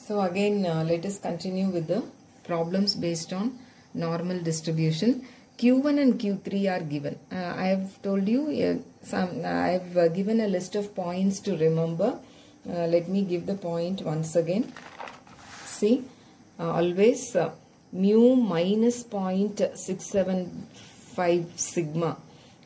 So again let us continue with the problems based on normal distribution. Q1 and Q3 are given. I have told you I have given a list of points to remember. Let me give the point once again. See, always mu minus 0.675 sigma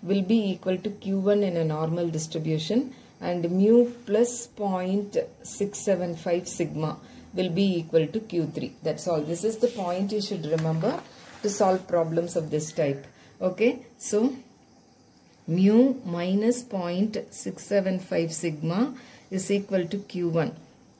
will be equal to Q1 in a normal distribution, and mu plus 0.675 sigma will be equal to Q3. That's all. This is the point you should remember to solve problems of this type. Okay, so mu minus 0.675 sigma is equal to Q1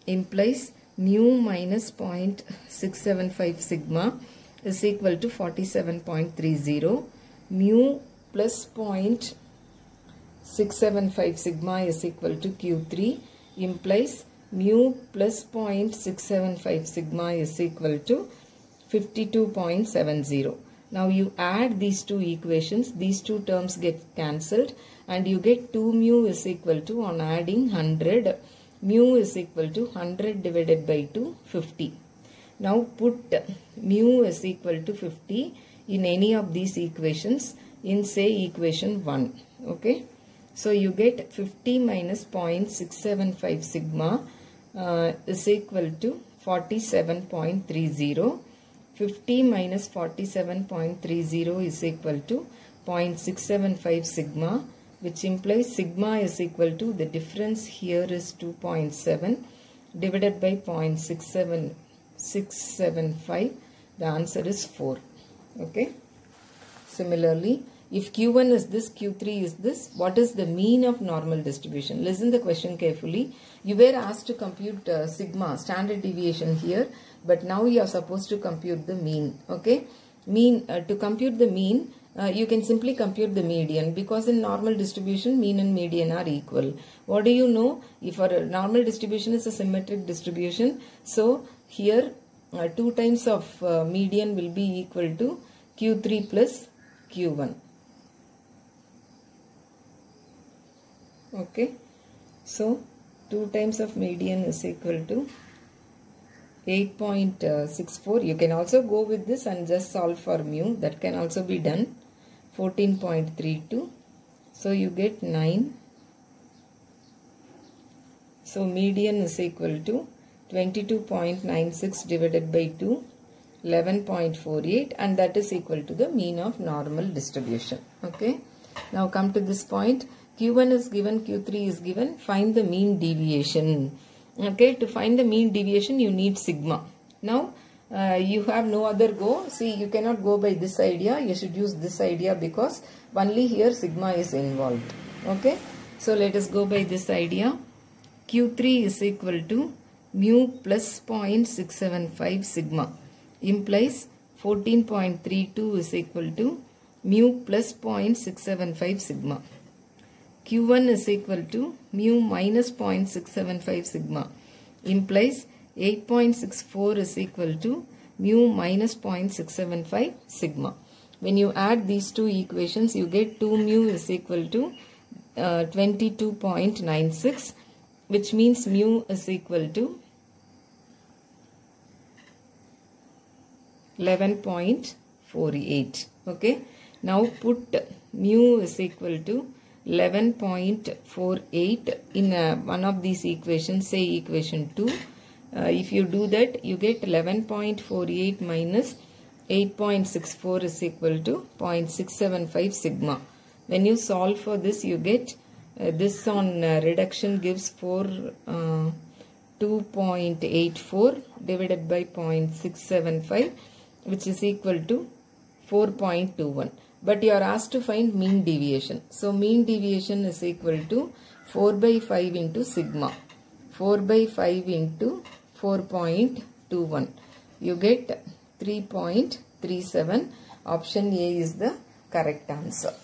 implies mu minus 0.675 sigma is equal to 47.30. Mu plus 0.675 sigma is equal to Q3 implies mu plus 0.675 sigma is equal to 52.70. Now you add these two equations, these two terms get cancelled, and you get 2 mu is equal to, on adding 100, mu is equal to 100 divided by 2, 50. Now put mu is equal to 50 in any of these equations in say equation 1. Okay. So you get 50 minus 0.675 sigma is equal to 47.30. 50 minus 47.30 is equal to 0.675 sigma, which implies sigma is equal to, the difference here is 2.7 divided by 0.675. The answer is 4. Okay. Similarly, if Q1 is this, Q3 is this, what is the mean of normal distribution? Listen the question carefully. You were asked to compute sigma, standard deviation here, but now you are supposed to compute the mean. Okay, mean to compute the mean, you can simply compute the median, because in normal distribution mean and median are equal. What do you know? If our normal distribution is a symmetric distribution, so here 2 times of median will be equal to Q3 plus Q1. Okay, so 2 times of median is equal to 8.64. You can also go with this and just solve for mu. That can also be done. 14.32. So you get 9. So median is equal to 22.96 divided by 2, 11.48, and that is equal to the mean of normal distribution. Okay. Now come to this point. Q1 is given, Q3 is given. Find the mean deviation. Okay, to find the mean deviation you need sigma. Now you have no other go. See, you cannot go by this idea. You should use this idea because only here sigma is involved. Okay, so let us go by this idea. Q3 is equal to mu plus 0.675 sigma implies 14.32 is equal to mu plus 0.675 sigma. Q1 is equal to mu minus 0.675 sigma implies 8.64 is equal to mu minus 0.675 sigma. When you add these two equations, you get 2 mu is equal to 22.96, which means mu is equal to 11.48. Okay. Now put mu is equal to 11.48 in one of these equations, say equation 2. If you do that, you get 11.48 minus 8.64 is equal to 0.675 sigma. When you solve for this, you get this on reduction gives 2.84 divided by 0.675, which is equal to 4.21. But you are asked to find mean deviation. So mean deviation is equal to 4 by 5 into sigma. 4 by 5 into 4.21. You get 3.37. Option A is the correct answer.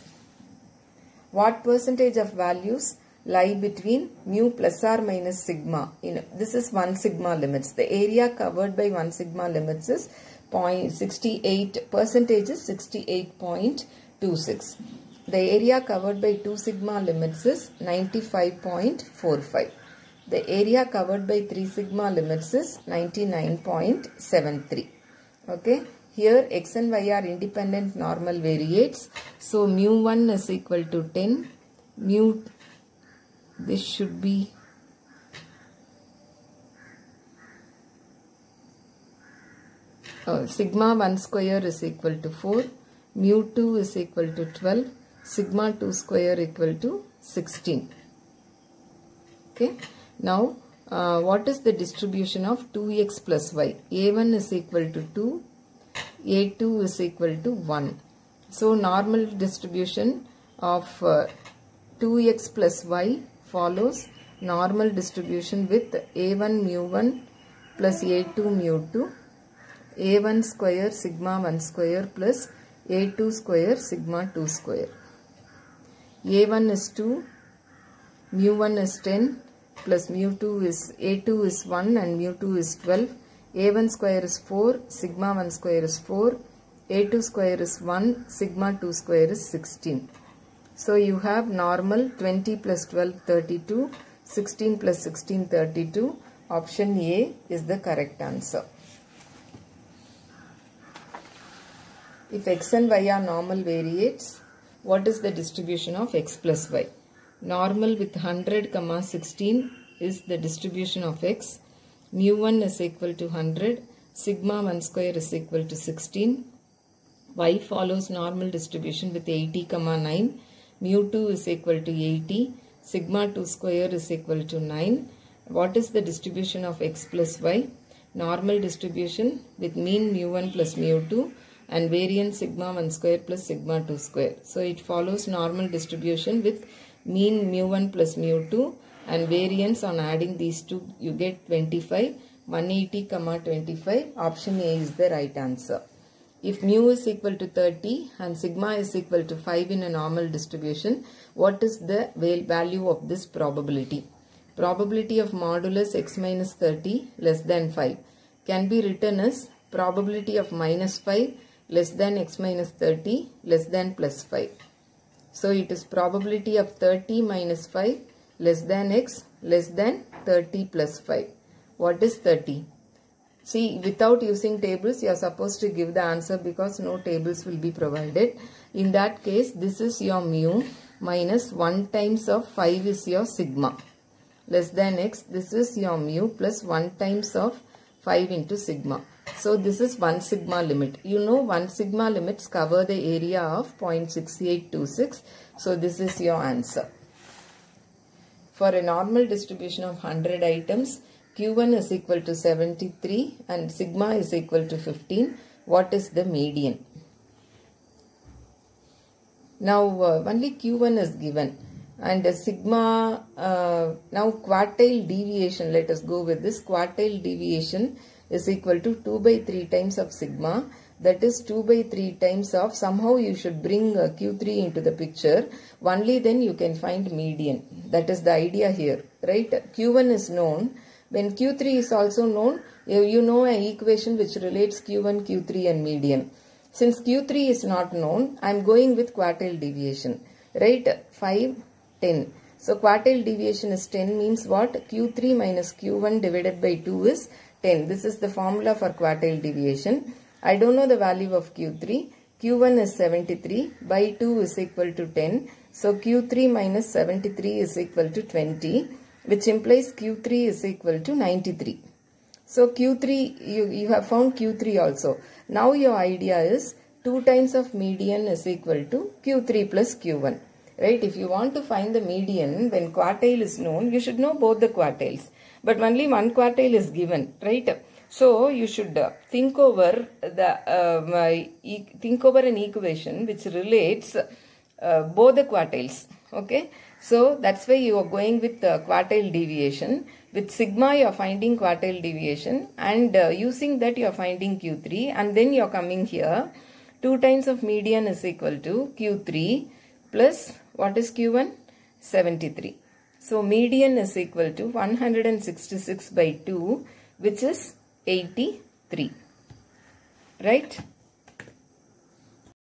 What percentage of values lie between mu plus or minus sigma? This is 1 sigma limits. The area covered by 1 sigma limits is 0.68, percentage is 68.26. The area covered by 2 sigma limits is 95.45. The area covered by 3 sigma limits is 99.73. Okay. Here x and y are independent normal variates. So mu1 is equal to 10. This should be sigma 1 square is equal to 4. Mu2 is equal to 12. Sigma 2 square equal to 16. Okay. Now, what is the distribution of 2x plus y? A1 is equal to 2. A2 is equal to 1. So, normal distribution of 2x plus y follows normal distribution with A1 mu1 plus A2 mu2. A1 square sigma 1 square plus A2 square sigma 2 square. A1 is 2, mu1 is 10 plus mu2 is A2 is 1 and mu2 is 12. A1 square is 4, sigma 1 square is 4, A2 square is 1, sigma 2 square is 16. So you have normal 20 plus 12 32, 16 plus 16 32. Option A is the correct answer. If x and y are normal variates, what is the distribution of x plus y? Normal with 100, 16 is the distribution of x. Mu1 is equal to 100. Sigma 1 square is equal to 16. Y follows normal distribution with 80, 9. Mu2 is equal to 80. Sigma 2 square is equal to 9. What is the distribution of x plus y? Normal distribution with mean mu1 plus mu2 and variance sigma 1 square plus sigma 2 square. So it follows normal distribution with mean mu1 plus mu2 and variance on adding these two you get 25, 180, 25. Option A is the right answer. If mu is equal to 30 and sigma is equal to 5 in a normal distribution, what is the value of this probability? Probability of modulus x minus 30 less than 5 can be written as probability of minus 5 less than x minus 30 less than plus 5. So it is probability of 30 minus 5 less than x less than 30 plus 5. What is 30? See, without using tables, you are supposed to give the answer because no tables will be provided. In that case, this is your mu minus 1 times of 5 is your sigma. Less than x, this is your mu plus 1 times of 5 into sigma. So this is 1 sigma limit. You know 1 sigma limits cover the area of 0.6826. So this is your answer. For a normal distribution of 100 items, Q1 is equal to 73 and sigma is equal to 15. What is the median? Now only Q1 is given. And sigma, now quartile deviation, let us go with this. Quartile deviation is equal to 2 by 3 times of sigma. That is 2 by 3 times of, somehow you should bring Q3 into the picture. Only then you can find median. That is the idea here, right? Q1 is known. When Q3 is also known, you know an equation which relates Q1, Q3 and median. Since Q3 is not known, I am going with quartile deviation, right? 5, 10. So quartile deviation is 10 means what? Q3 minus Q1 divided by 2 is 10. This is the formula for quartile deviation. I don't know the value of Q3. Q1 is 73 by 2 is equal to 10. So Q3 minus 73 is equal to 20, which implies Q3 is equal to 93. So Q3, you have found Q3 also. Now your idea is 2 times of median is equal to Q3 plus Q1. Right? If you want to find the median, when quartile is known, you should know both the quartiles. But only one quartile is given, right? So you should think over an equation which relates both the quartiles. Okay? So that's why you are going with quartile deviation. With sigma you are finding quartile deviation, and using that you are finding Q3, and then you are coming here. 2 times of median is equal to Q3 plus what is Q1? 73. So median is equal to 166 by 2, which is 83. Right?